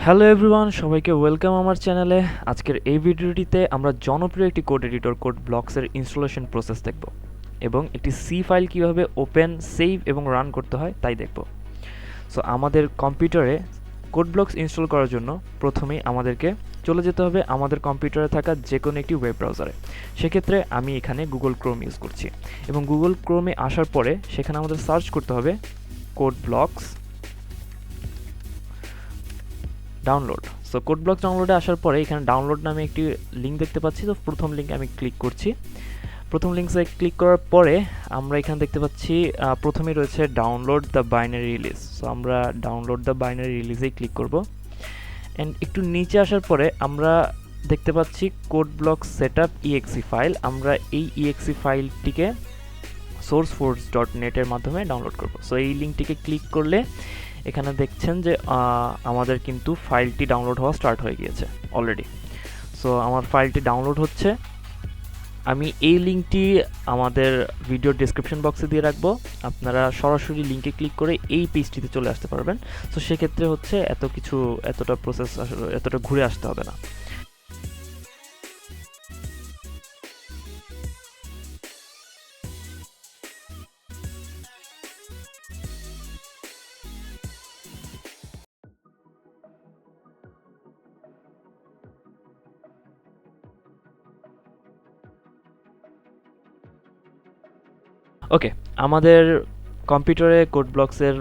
Hello everyone, সবাইকে welcome আমার চ্যানেলে। আজকের এই ভিডিওটিতে আমরা জনপ্রিয় একটি কোড এডিটর কোড ব্লকসের ইনস্টলেশন প্রসেস দেখব এবং একটি সি ফাইল কীভাবে ওপেন, সেভ এবং রান করতে হয় তাই দেখব। সো আমাদের কম্পিউটারে কোড ব্লকস ইনস্টল করার জন্য প্রথমেই আমাদেরকে চলে যেতে হবে আমাদের কম্পিউটারে থাকা যে কোনো একটি ওয়েব ব্রাউজারে। সেক্ষেত্রে আমি এখানে গুগল ক্রোম ইউজ করছি এবং গুগল ক্রোমে আসার পরে সেখানে আমাদের সার্চ করতে হবে code blocks download. So code blocks ডাউনলোডে আসার পরে এখানে ডাউনলোড নামে একটি লিঙ্ক দেখতে পাচ্ছি। তো প্রথম লিঙ্কে আমি ক্লিক করছি। প্রথম লিঙ্কে ক্লিক করার পরে আমরা এখানে দেখতে পাচ্ছি প্রথমেই রয়েছে download the binary release. So আমরা ডাউনলোড দ্য বাইনারি রিলিজেই ক্লিক করব। অ্যান্ড একটু নিচে আসার পরে আমরা দেখতে পাচ্ছি code blocks setup exe file. আমরা এই ইএক্সি ফাইলটিকে sourceforge.net এর মাধ্যমে ডাউনলোড করব। সো এই লিঙ্কটিকে ক্লিক করলে এখানে দেখছেন যে আমাদের কিন্তু ফাইলটি ডাউনলোড হওয়া স্টার্ট হয়ে গিয়েছে অলরেডি। সো আমার ফাইলটি ডাউনলোড হচ্ছে। আমি এই লিঙ্কটি আমাদের ভিডিও ডেসক্রিপশন বক্সে দিয়ে রাখবো। আপনারা সরাসরি লিঙ্কে ক্লিক করে এই পেজটিতে চলে আসতে পারবেন। সো সেক্ষেত্রে হচ্ছে এতটা প্রসেস এতটা ঘুরে আসতে হবে না। ওকে, আমাদের কম্পিউটারে কোড ব্লকসের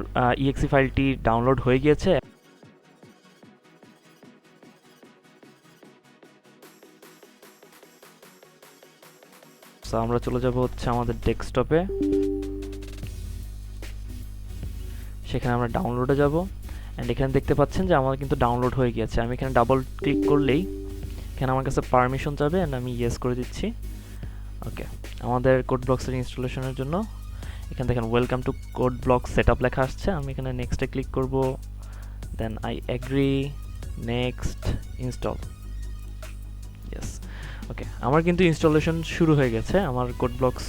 ইএক্সি ফাইলটি ডাউনলোড হয়ে গিয়েছে। সো আমরা চলে যাব হচ্ছে আমাদের ডেস্কটপে। সেখানে আমরা ডাউনলোডে যাব। অ্যান্ড এখানে দেখতে পাচ্ছেন যে আমার কিন্তু ডাউনলোড হয়ে গিয়েছে। আমি এখানে ডাবল ক্লিক করলেই এখানে আমার কাছে পারমিশন যাবে অ্যান্ড আমি ইয়েস করে দিচ্ছি। ওকে, আমাদের কোড ব্লকসের ইনস্টলেশনের জন্য এখানে দেখেন welcome to code blocks setup লেখা আসছে। আমি এখানে নেক্সটে ক্লিক করব, then I agree, next, install, yes. Okay, আমার কিন্তু ইনস্টলেশন শুরু হয়ে গেছে। আমার কোড ব্লকস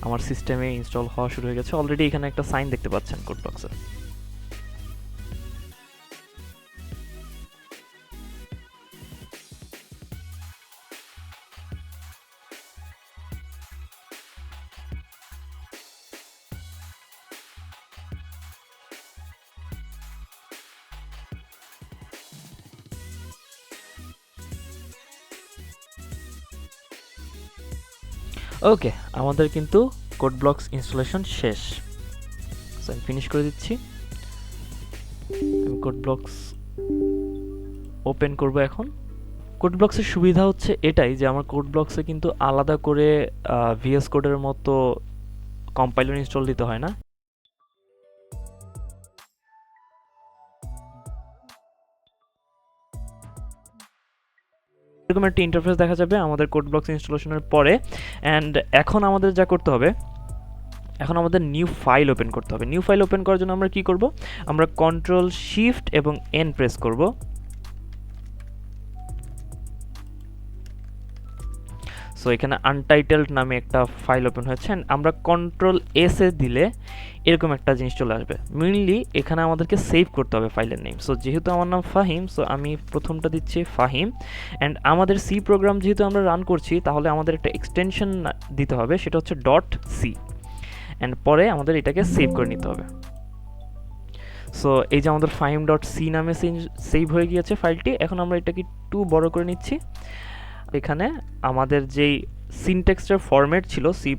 আমার সিস্টেমে ইনস্টল হওয়া শুরু হয়ে গেছে অলরেডি। এখানে একটা সাইন দেখতে পাচ্ছেন কোড ব্লকসের। ওকে, আমাদের কিন্তু কোড ব্লকস ইনস্টলেশন শেষ। সো আমি ফিনিশ করে দিচ্ছি। আমি কোড ব্লকস ওপেন করব এখন। কোড ব্লকসের সুবিধা হচ্ছে এটাই যে আমার কোড ব্লকসে কিন্তু আলাদা করে ভিএস কোডের মতো কম্পাইলার ইনস্টল দিতে হয় না। এরকম একটা ইন্টারফেস দেখা যাবে আমাদের কোড ব্লকস ইনস্টলেশনের পরে। অ্যান্ড এখন আমাদের যা করতে হবে, এখন আমাদের নিউ ফাইল ওপেন করতে হবে। নিউ ফাইল ওপেন করার জন্য আমরা কি করব, আমরা কন্ট্রোল শিফট এবং এন প্রেস করব। সো এখানে আনটাইটেলড নামে একটা ফাইল ওপেন হয়েছে। আমরা কন্ট্রোল এস এ দিলে এরকম একটা জিনিস চলে আসবে। মেইনলি এখানে আমাদেরকে সেভ করতে হবে ফাইলের নেম। সো যেহেতু আমার নাম ফাহিম, সো আমি প্রথমটা দিচ্ছি ফাহিম। অ্যান্ড আমাদের সি প্রোগ্রাম যেহেতু আমরা রান করছি, তাহলে আমাদের একটা এক্সটেনশন দিতে হবে, সেটা হচ্ছে ডট সি। অ্যান্ড পরে আমাদের এটাকে সেভ করে নিতে হবে। সো এই যে আমাদের ফাহিম ডট সি নামে সেভ হয়ে গিয়েছে ফাইলটি। এখন আমরা এটাকে একটু বড় করে নিচ্ছি। এখানে আমাদের যেই সিনট্যাক্সটার ফরম্যাট ছিল সি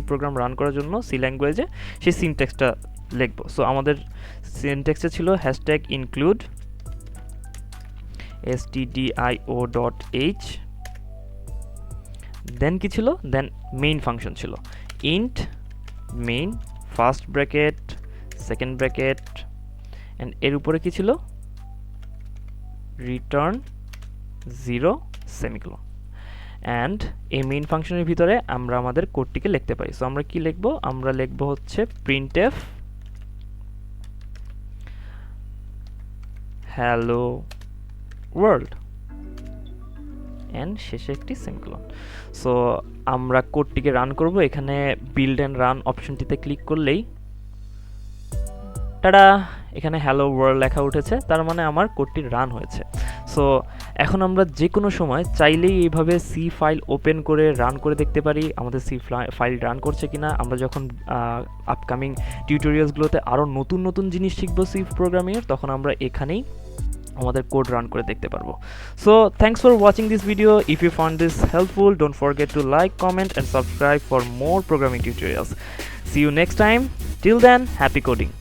প্রোগ্রাম রান করার জন্য সি ল্যাঙ্গুয়েজে, সেই সিনট্যাক্সটা লিখব। সো আমাদের সিনট্যাক্সে ছিল হ্যাশট্যাগ ইনক্লুড stdio.h, দেন কি ছিল, দেন মেইন ফাংশন ছিল int main first bracket second bracket, and এর উপরে কি ছিল রিটার্ন 0 সেমিকোলন। অ্যান্ড এই মেইন ফাংশনের ভিতরে আমরা আমাদের কোডটিকে লিখতে পারি। সো আমরা কি লিখব, আমরা লিখব হচ্ছে প্রিন্টএফ হ্যালো ওয়ার্ল্ড অ্যান্ড শেষে একটি সেমিকোলন। সো আমরা কোডটিকে রান করব। এখানে বিল্ড অ্যান্ড রান অপশনটিতে ক্লিক করলেই টাডা, এখানে হ্যালো ওয়ার্ল্ড লেখা উঠেছে, তার মানে আমার কোডটি রান হয়েছে। সো এখন আমরা যে কোনো সময় চাইলেই এইভাবে সি ফাইল ওপেন করে রান করে দেখতে পারি আমাদের সি ফাইল রান করছে কিনা। আমরা যখন আপকামিং টিউটোরিয়ালসগুলোতে আরও নতুন নতুন জিনিস শিখবো সি প্রোগ্রামিংয়ের, তখন আমরা এখানেই আমাদের কোড রান করে দেখতে পারবো। So thanks for watching this video. If you found this helpful, don't forget to like, comment and subscribe for more programming tutorials. See you next time. Till then, happy coding.